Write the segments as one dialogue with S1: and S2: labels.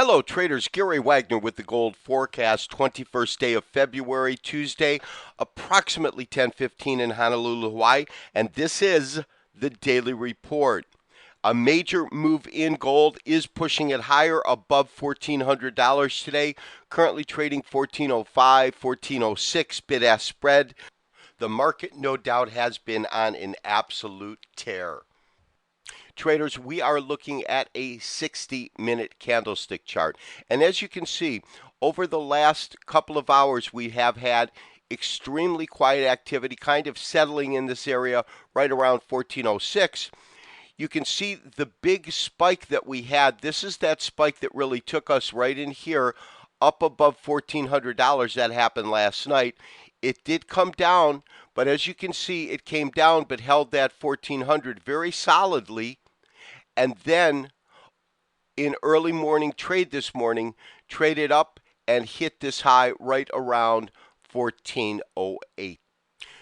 S1: Hello, traders. Gary Wagner with the Gold Forecast, 21st day of February, Tuesday, approximately 10:15 in Honolulu, Hawaii, and this is the Daily Report. A major move in gold is pushing it higher above $1,400 today, currently trading 1405, 1406 bid-ask spread. The market, no doubt, has been on an absolute tear. Traders, we are looking at a 60-minute candlestick chart. And as you can see, over the last couple of hours, we have had extremely quiet activity, kind of settling in this area right around 1406. You can see the big spike that we had. This is that spike that really took us right in here up above $1,400. That happened last night. It did come down, but as you can see, it came down but held that 1400 very solidly. And then in early morning trade this morning, traded up and hit this high right around 1408.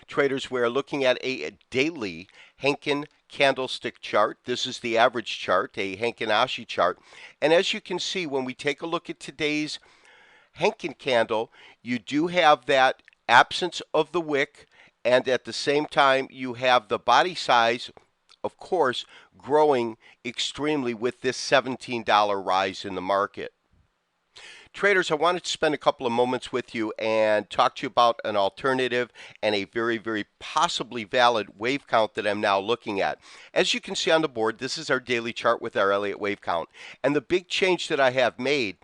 S1: Traders, we're looking at a daily Henkin candlestick chart. This is the average chart, a Henkin Ashi chart. And as you can see, when we take a look at today's Henkin candle, you do have that absence of the wick, and at the same time, you have the body size, of course, growing extremely with this $17 rise in the market. Traders, I wanted to spend a couple of moments with you and talk to you about an alternative and a very, very possibly valid wave count that I'm now looking at. As you can see on the board, this is our daily chart with our Elliott wave count. And the big change that I have made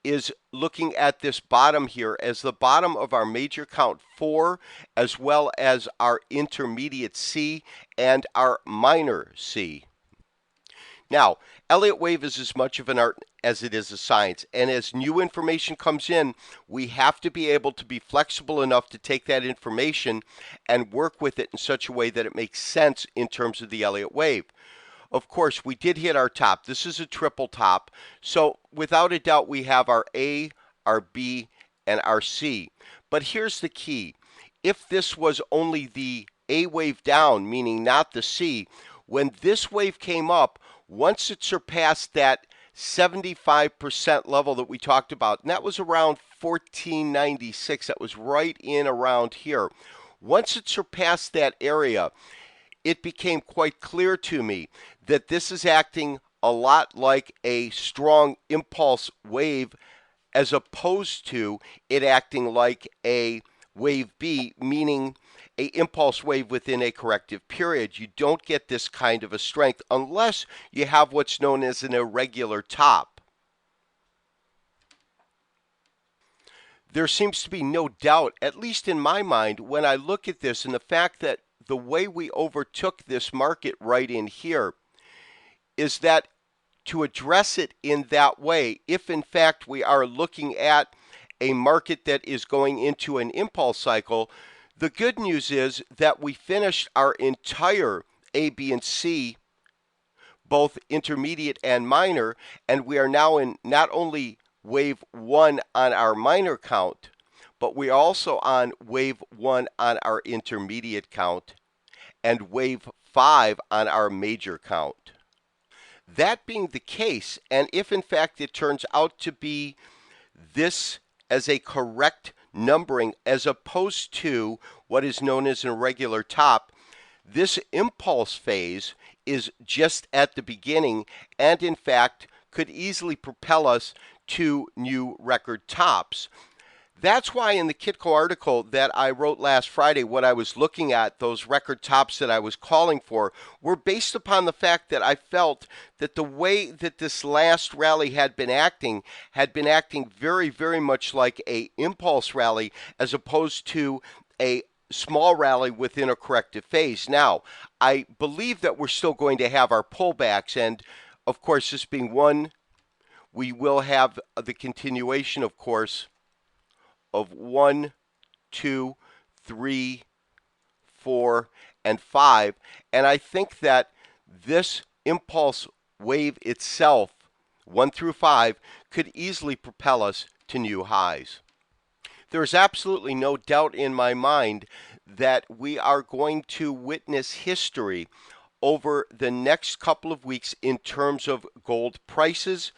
S1: is looking at this bottom here as the bottom of our major count 4, as well as our intermediate C and our minor C. Now, Elliott wave is as much of an art as it is a science, and as new information comes in, we have to be able to be flexible enough to take that information and work with it in such a way that it makes sense in terms of the Elliott wave. Of course, we did hit our top. This is a triple top, so without a doubt we have our A, our B, and our C. But here's the key. If this was only the A wave down, meaning not the C, when this wave came up, once it surpassed that 75% level that we talked about, and that was around 1496, that was right in around here. Once it surpassed that area, it became quite clear to me that this is acting a lot like a strong impulse wave as opposed to it acting like a wave B, meaning a impulse wave within a corrective period. You don't get this kind of a strength unless you have what's known as an irregular top. There seems to be no doubt, at least in my mind, when I look at this and the fact that the way we overtook this market right in here is that to address it in that way, if in fact we are looking at a market that is going into an impulse cycle, the good news is that we finished our entire A, B, and C, both intermediate and minor, and we are now in not only wave 1 on our minor count, but we're also on wave 1 on our intermediate count and wave 5 on our major count. That being the case, and if in fact it turns out to be this as a correct numbering as opposed to what is known as an irregular top, this impulse phase is just at the beginning and in fact could easily propel us to new record tops. That's why in the Kitco article that I wrote last Friday, what I was looking at, those record tops that I was calling for, were based upon the fact that I felt that the way that this last rally had been acting very, very much like a impulse rally as opposed to a small rally within a corrective phase. Now, I believe that we're still going to have our pullbacks, and of course, this being one, we will have the continuation, of course, of 1, 2, 3, 4, and 5. And I think that this impulse wave itself, 1 through 5, could easily propel us to new highs. There is absolutely no doubt in my mind that we are going to witness history over the next couple of weeks in terms of gold prices,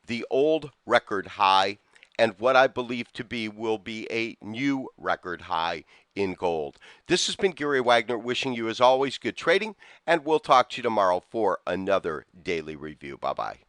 S1: the old record high and what I believe to be will be a new record high in gold. This has been Gary Wagner wishing you, as always, good trading, and we'll talk to you tomorrow for another daily review. Bye-bye.